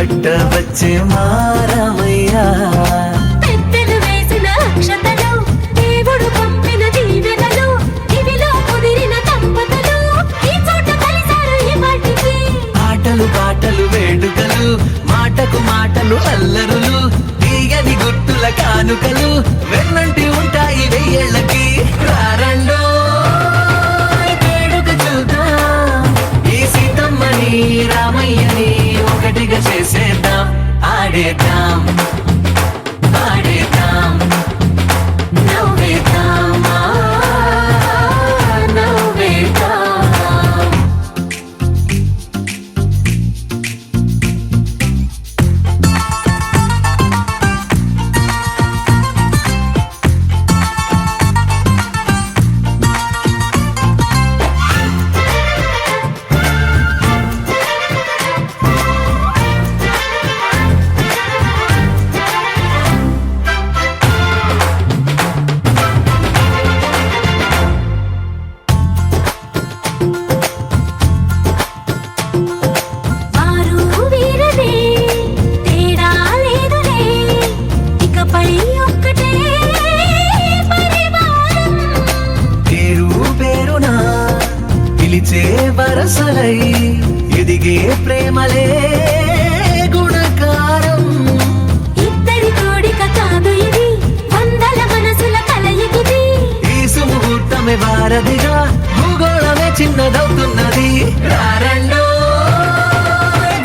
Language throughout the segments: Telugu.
పట్ట వచ్చే మారమయ్యా పెద్దలు వేసిన అక్షతలు దేవుడు పంపిన దీవెనలు ఇవిలో కుదిరిన దంపతులు ఈ చోట కలిసారు ఈ వాటికి ఆటలు పాటలు వేడుకలు మాటకు మాటలు అల్లరులు తీయని గుర్తుల కానుకలు వెన్నంటి ఉంటాయి వెయ్యేళ్ళకి రారండో వేడుక చూద్దాం ఈ సీతమ్మని రామయ్యని ఒకటిగా చేసేద్దాం ఆడేద్దాం ఆడేద్దాం నవ్వేద్దాం నవ్వేద్దాం వారు వీరనే తేడా లేదులే ఇకపై ఒక్కటే పరివారం పేరు పేరున పిలిచే వరసలై ఎదిగే ప్రేమలే గుణకారం ఇద్దరి కోడిక కాదు ఇది వందల మనసుల కలయికిది ఈ సుముహూర్తమే వారధిగా భూగోళమే చిన్నదవుతున్నది రారండో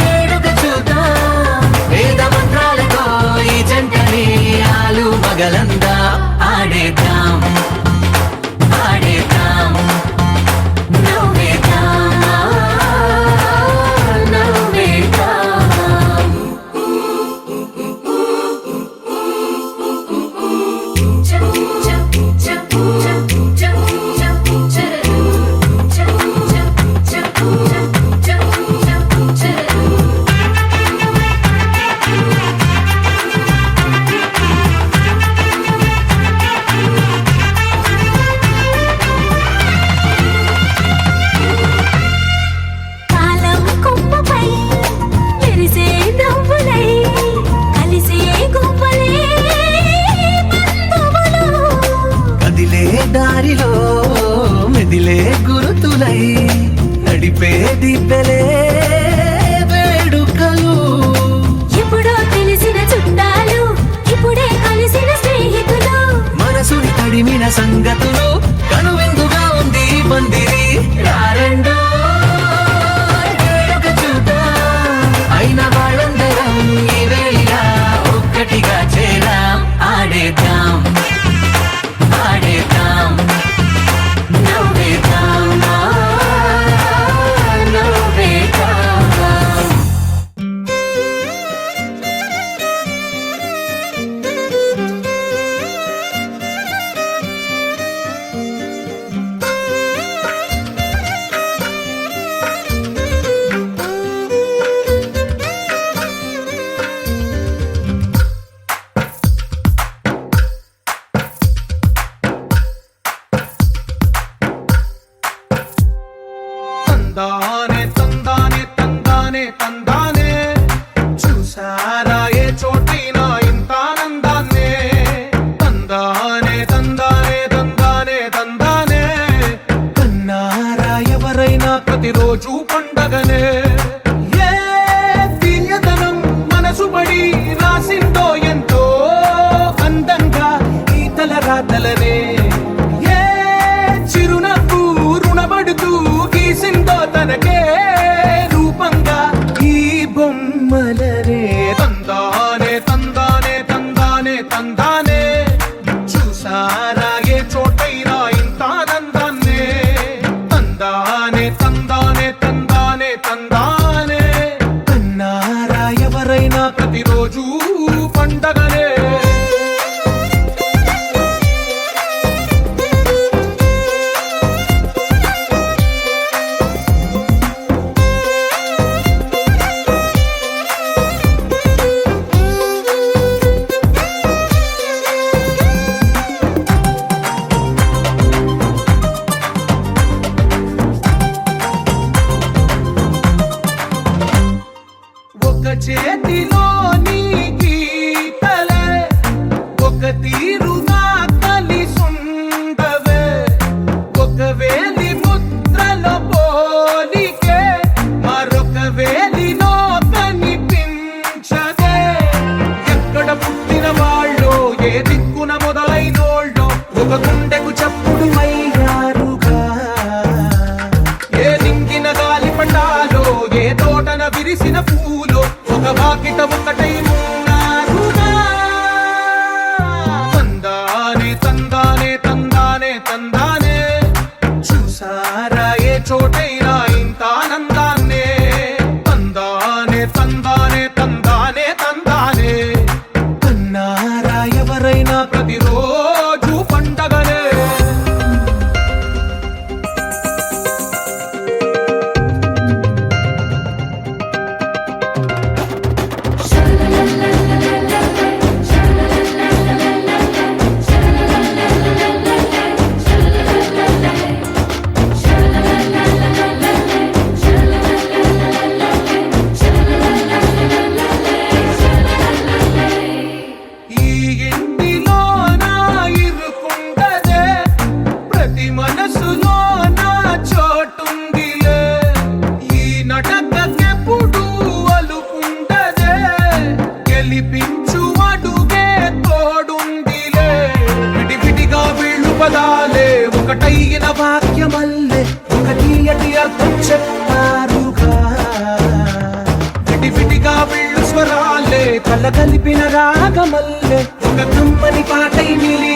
వేడుక చూద్దాం వేద మంత్రాలతో ఈ జంటని ఆలు మగలందా ఆడేద్దాం ఆడేద్దాం నవ్వేద్దాం నవ్వేద్దాం కాలం కొమ్మపై మెరిసే నవ్వులై కలిసే గువ్వలే బంధువులు కదిలే దారిలో మెదిలే గురుతులై నడిపే దిబ్బెలే వేడుకలు ఎప్పుడో తెలిసిన చుట్టాలు ఇప్పుడే కలిసిన స్నేహితులు మనసుని తడిమిన సంగతులు కనువిందుగా ఉంది ఈ పందిరి రారండో వేడుక చూద్దాం అయిన వాళ్ళందరం ఈ వేళ ఒక్కటిగా చేరాం ఆడేద్దాం ఆడేద్దాం నవ్వేద్దాం నవ్వేద్దాం తందానే తందానే తందానే తందానే చూసారా ఏ చోటైనా ఇంత ఆనందాన్నే తందానే తందానే తందానే తందానే కన్నారా ఎవరైనా ప్రతిరోజు పండగనే ఏ తీయదనం మనసు పడి రాసిందో ఎంతో అందంగా ఈ తల రాతలనే ఏ చిరునవ్వు రుణపడుతూ గీసిందో తనకే రూపంగా ఈ బొమ్మలనే తందానే తందానే తందానే తందానే చూసారా ఏ చోటైనా ఇంత ఆనందాన్నే తందానే తందానే తందానే తందానే కన్నారా ఎవరైనా ప్రతిరోజు పండగనే చేత చేతిలోని గీతలే ఒక తీరుగా కలిసుండవే ఒక వేలి ముద్రల పోలికే మరొక వేలిలో కనిపించదే ఎక్కడ పుట్టిన వాళ్ళో ఏ దిక్కున మొదలైనోళ్ళో ఒక గుండెకు చప్పుడు అయ్యారుగా ఏ దింగిన గాలి పటాలో ఏ తోటన విరిసిన పూలో ఒక వాకిట ఒకటై ఉన్నారుగా తందానే తందానే తందానే తందానే చూసారా ఏ చోటైనా ఇంత ఆనందాన్నే తందానే తందానే తందానే తందానే కన్నారా ఎవరైనా ప్రతిరోజు పండగనే ఈ ఇంటిలో నా ఇరుకుండదే ప్రతి మనసులో నా చోటుందిలే ఈ నటకెప్పుడు అలుకుండదే గెలిపించు అడుగే తోడుందిలే విడివిడిగా వీళ్ళు పదాలే ఒకటైన వాక్యమల్లే ఒక తీయటి అర్థం చెప్పారుగా విడివిడిగా వీళ్ళు స్వరాలే కలగలిపిన రాగమల్లే ఒక కమ్మని పాటై మిలి